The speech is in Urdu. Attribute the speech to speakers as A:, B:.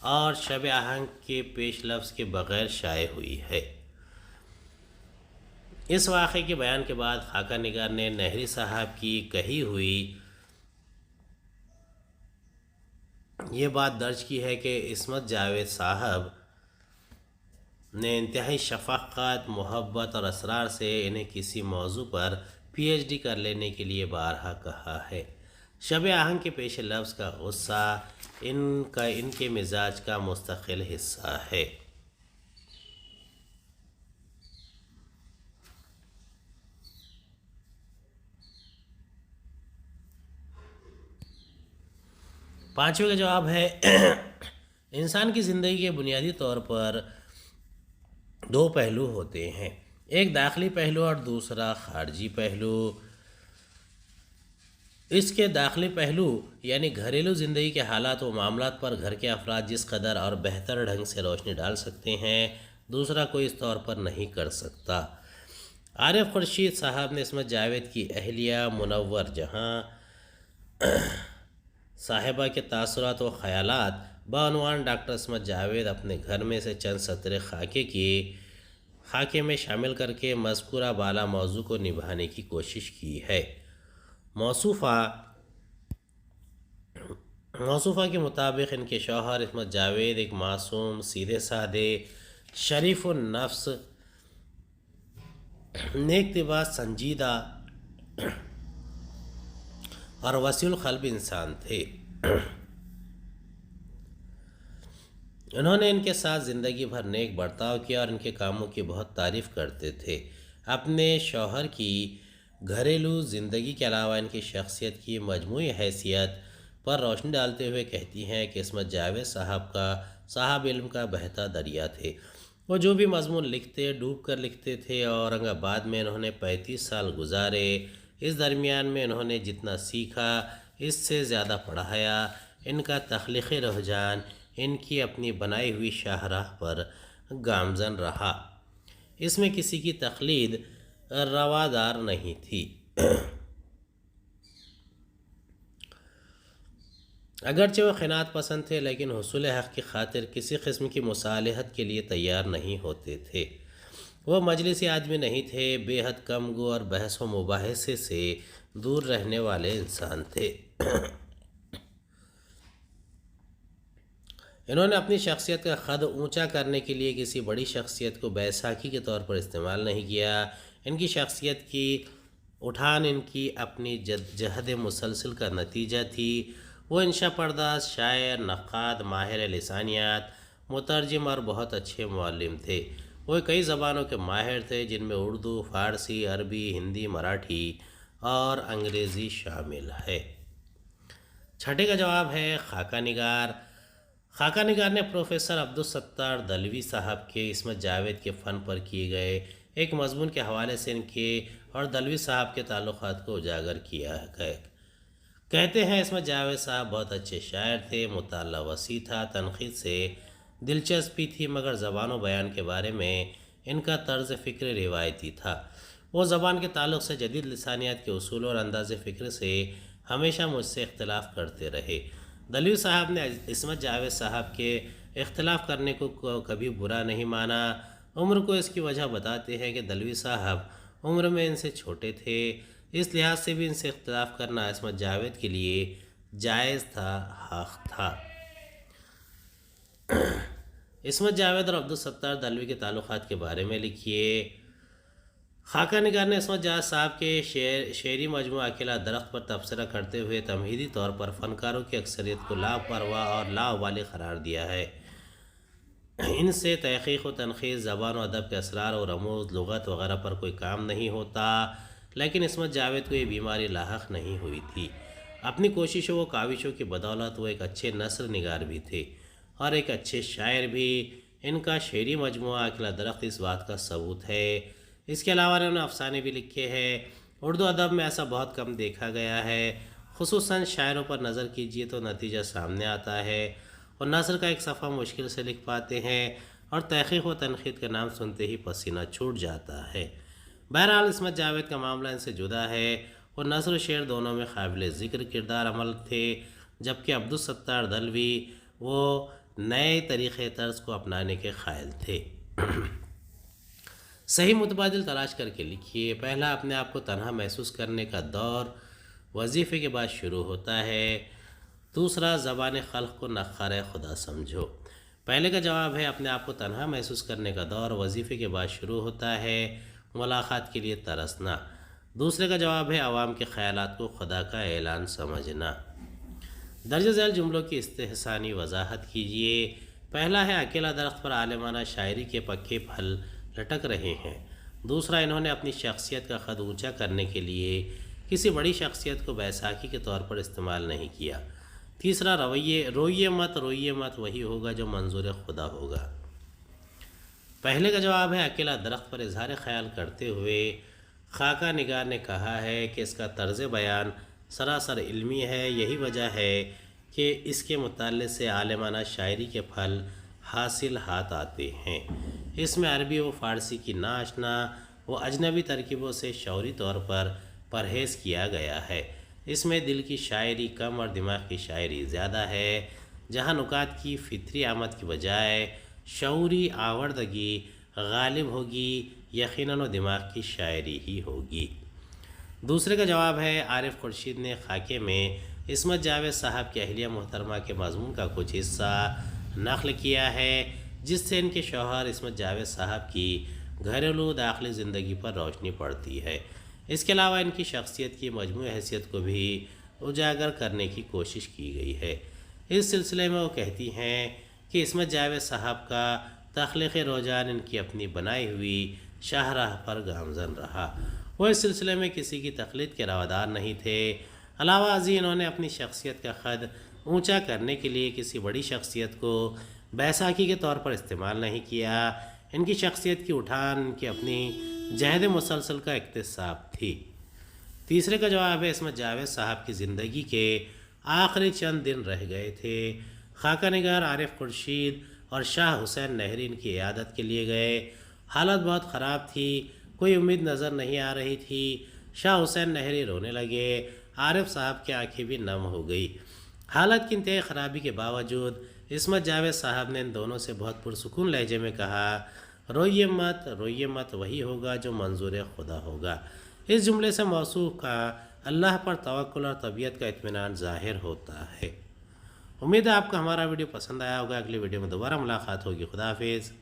A: اور شب آہنگ کے پیش لفظ کے بغیر شائع ہوئی ہے۔ اس واقعے کے بیان کے بعد خاکہ نگار نے نہری صاحب کی کہی ہوئی یہ بات درج کی ہے کہ عصمت جاوید صاحب نے انتہائی شفقت، محبت اور اسرار سے انہیں کسی موضوع پر پی ایچ ڈی کر لینے کے لیے بارہا کہا ہے۔ شب آہنگ کے پیش لفظ کا غصہ ان کے مزاج کا مستقل حصہ ہے۔ پانچویں کا جواب ہے انسان کی زندگی کے بنیادی طور پر دو پہلو ہوتے ہیں، ایک داخلی پہلو اور دوسرا خارجی پہلو۔ اس کے داخلی پہلو یعنی گھریلو زندگی کے حالات و معاملات پر گھر کے افراد جس قدر اور بہتر ڈھنگ سے روشنی ڈال سکتے ہیں دوسرا کوئی اس طور پر نہیں کر سکتا۔ عارف خورشید صاحب نے عصمت جاوید کی اہلیہ منور جہاں صاحبہ کے تاثرات و خیالات بعنوان ڈاکٹر عصمت جاوید اپنے گھر میں سے چند سطرے خاکے میں شامل کر کے مذکورہ بالا موضوع کو نبھانے کی کوشش کی ہے۔ موصوفہ کے مطابق ان کے شوہر عصمت جاوید ایک معصوم، سیدھے سادے، شریف النفس، نیک طبع، سنجیدہ اور وسیع القلب انسان تھے۔ انہوں نے ان کے ساتھ زندگی بھر نیک برتاؤ کیا اور ان کے کاموں کی بہت تعریف کرتے تھے۔ اپنے شوہر کی گھریلو زندگی کے علاوہ ان کی شخصیت کی مجموعی حیثیت پر روشنی ڈالتے ہوئے کہتی ہیں کہ عصمت جاوید صاحب علم کا بہتا دریا تھے۔ وہ جو بھی مضمون لکھتے ڈوب کر لکھتے تھے۔ اورنگ آباد میں انہوں نے 35 سال گزارے۔ اس درمیان میں انہوں نے جتنا سیکھا اس سے زیادہ پڑھایا۔ ان کا تخلیقی رجحان ان کی اپنی بنائی ہوئی شاہراہ پر گامزن رہا، اس میں کسی کی تقلید روادار نہیں تھی۔ اگرچہ وہ قناعت پسند تھے لیکن حصول حق کی خاطر کسی قسم کی مصالحت کے لیے تیار نہیں ہوتے تھے۔ وہ مجلسی آدمی نہیں تھے، بے حد کم گو اور بحث و مباحثے سے دور رہنے والے انسان تھے۔ انہوں نے اپنی شخصیت کا قد اونچا کرنے کے لیے کسی بڑی شخصیت کو بیساکھی کے طور پر استعمال نہیں کیا۔ ان کی شخصیت کی اٹھان ان کی اپنی جہد مسلسل کا نتیجہ تھی۔ وہ انشا پرداز، شاعر، نقاد، ماہر لسانیات، مترجم اور بہت اچھے معلم تھے۔ وہ کئی زبانوں کے ماہر تھے جن میں اردو، فارسی، عربی، ہندی، مراٹھی اور انگریزی شامل ہے۔ چھٹے کا جواب ہے خاکہ نگار۔ خاکہ نگار نے پروفیسر عبدالستار دلوی صاحب کے عصمت جاوید کے فن پر کیے گئے ایک مضمون کے حوالے سے ان کے اور دلوی صاحب کے تعلقات کو اجاگر کیا ہے۔ کہتے ہیں عصمت جاوید صاحب بہت اچھے شاعر تھے، مطالعہ وسیع تھا، تنقید سے دلچسپی تھی، مگر زبان و بیان کے بارے میں ان کا طرز فکر روایتی تھا۔ وہ زبان کے تعلق سے جدید لسانیات کے اصول اور انداز فکر سے ہمیشہ مجھ سے اختلاف کرتے رہے۔ دلوی صاحب نے عصمت جاوید صاحب کے اختلاف کرنے کو کبھی برا نہیں مانا۔ عمر کو اس کی وجہ بتاتے ہیں کہ دلوی صاحب عمر میں ان سے چھوٹے تھے، اس لحاظ سے بھی ان سے اختلاف کرنا عصمت جاوید کے لیے جائز تھا، حق تھا۔ عصمت جاوید اور عبدالستار دلوی کے تعلقات کے بارے میں لکھیے۔ خاکہ نگار نے عصمت جاوید صاحب کے شعری مجموعہ اکیلا درخت پر تبصرہ کرتے ہوئے تمہیدی طور پر فنکاروں کی اکثریت کو لاپرواہ اور لاابالی قرار دیا ہے۔ ان سے تحقیق و تنقید، زبان و ادب کے اسرار و رموز، لغت وغیرہ پر کوئی کام نہیں ہوتا، لیکن عصمت جاوید کو یہ بیماری لاحق نہیں ہوئی تھی۔ اپنی کوششوں و کاوشوں کی بدولت وہ ایک اچھے نثر نگار بھی تھے اور ایک اچھے شاعر بھی۔ ان کا شعری مجموعہ اکیلا درخت اس بات کا ثبوت ہے۔ اس کے علاوہ انہوں نے افسانے بھی لکھے ہیں۔ اردو ادب میں ایسا بہت کم دیکھا گیا ہے، خصوصاً شاعروں پر نظر کیجیے تو نتیجہ سامنے آتا ہے۔ اور نثر کا ایک صفحہ مشکل سے لکھ پاتے ہیں اور تحقیق و تنقید کا نام سنتے ہی پسینہ چھوٹ جاتا ہے۔ بہرحال عصمت جاوید کا معاملہ ان سے جدا ہے۔ وہ نثر و شعر دونوں میں قابل ذکر کردار عمل تھے، جبکہ عبدالستار دلوی وہ نئے طریقے طرز کو اپنانے کے قائل تھے۔ صحیح متبادل تلاش کر کے لکھیے۔ پہلا، اپنے آپ کو تنہا محسوس کرنے کا دور وظیفے کے بعد شروع ہوتا ہے۔ دوسرا، زبان خلق کو نخار خدا سمجھو۔ پہلے کا جواب ہے اپنے آپ کو تنہا محسوس کرنے کا دور وظیفے کے بعد شروع ہوتا ہے، ملاقات کے لیے ترسنا۔ دوسرے کا جواب ہے عوام کے خیالات کو خدا کا اعلان سمجھنا۔ درج ذیل جملوں کی استحسانی وضاحت کیجیے۔ پہلا ہے اکیلا درخت پر عالمانہ شاعری کے پکے پھل لٹک رہے ہیں۔ دوسرا، انہوں نے اپنی شخصیت کا قد اونچا کرنے کے لیے کسی بڑی شخصیت کو بیساکھی کے طور پر استعمال نہیں کیا۔ تیسرا، روئیے مت وہی ہوگا جو منظور خدا ہوگا۔ پہلے کا جواب ہے اکیلا درخت پر اظہار خیال کرتے ہوئے خاکہ نگار نے کہا ہے کہ اس کا طرز بیان سراسر علمی ہے، یہی وجہ ہے کہ اس کے مطالعے سے عالمانہ شاعری کے پھل حاصل ہاتھ آتے ہیں۔ اس میں عربی و فارسی کی ناآشنا و اجنبی ترکیبوں سے شعوری طور پر پرہیز کیا گیا ہے۔ اس میں دل کی شاعری کم اور دماغ کی شاعری زیادہ ہے۔ جہاں نکات کی فطری آمد کی بجائے شعوری آوردگی غالب ہوگی، یقیناً و دماغ کی شاعری ہی ہوگی۔ دوسرے کا جواب ہے عارف خورشید نے خاکے میں عصمت جاوید صاحب کی اہلیہ محترمہ کے مضمون کا کچھ حصہ نقل کیا ہے، جس سے ان کے شوہر عصمت جاوید صاحب کی گھریلو داخلی زندگی پر روشنی پڑتی ہے۔ اس کے علاوہ ان کی شخصیت کی مجموعی حیثیت کو بھی اجاگر کرنے کی کوشش کی گئی ہے۔ اس سلسلے میں وہ کہتی ہیں کہ عصمت جاوید صاحب کا تخلیقی رجحان ان کی اپنی بنائی ہوئی شاہراہ پر گامزن رہا۔ وہ اس سلسلے میں کسی کی تقلید کے روادار نہیں تھے۔ علاوہ ازیں انہوں نے اپنی شخصیت کا قد اونچا کرنے کے لیے کسی بڑی شخصیت کو بیساکھی کے طور پر استعمال نہیں کیا۔ ان کی شخصیت کی اٹھان ان کی اپنی جہد مسلسل کا اکتساب تھی۔ تیسرے کا جواب ہے عصمت جاوید صاحب کی زندگی کے آخری چند دن رہ گئے تھے۔ خاکہ نگار عارف خورشید اور شاہ حسین نہری ان کی عیادت کے لیے گئے۔ حالت بہت خراب تھی، کوئی امید نظر نہیں آ رہی تھی۔ شاہ حسین نہری رونے لگے، عارف صاحب کی آنکھیں بھی نم ہو گئی۔ حالت کی انتہائی خرابی کے باوجود عصمت جاوید صاحب نے ان دونوں سے بہت پرسکون لہجے میں کہا، روئیے مت وہی ہوگا جو منظور خدا ہوگا۔ اس جملے سے موصوف کا اللہ پر توکل اور طبیعت کا اطمینان ظاہر ہوتا ہے۔ امید ہے آپ کو ہمارا ویڈیو پسند آیا ہوگا۔ اگلی ویڈیو میں دوبارہ ملاقات ہوگی۔ خدا حافظ۔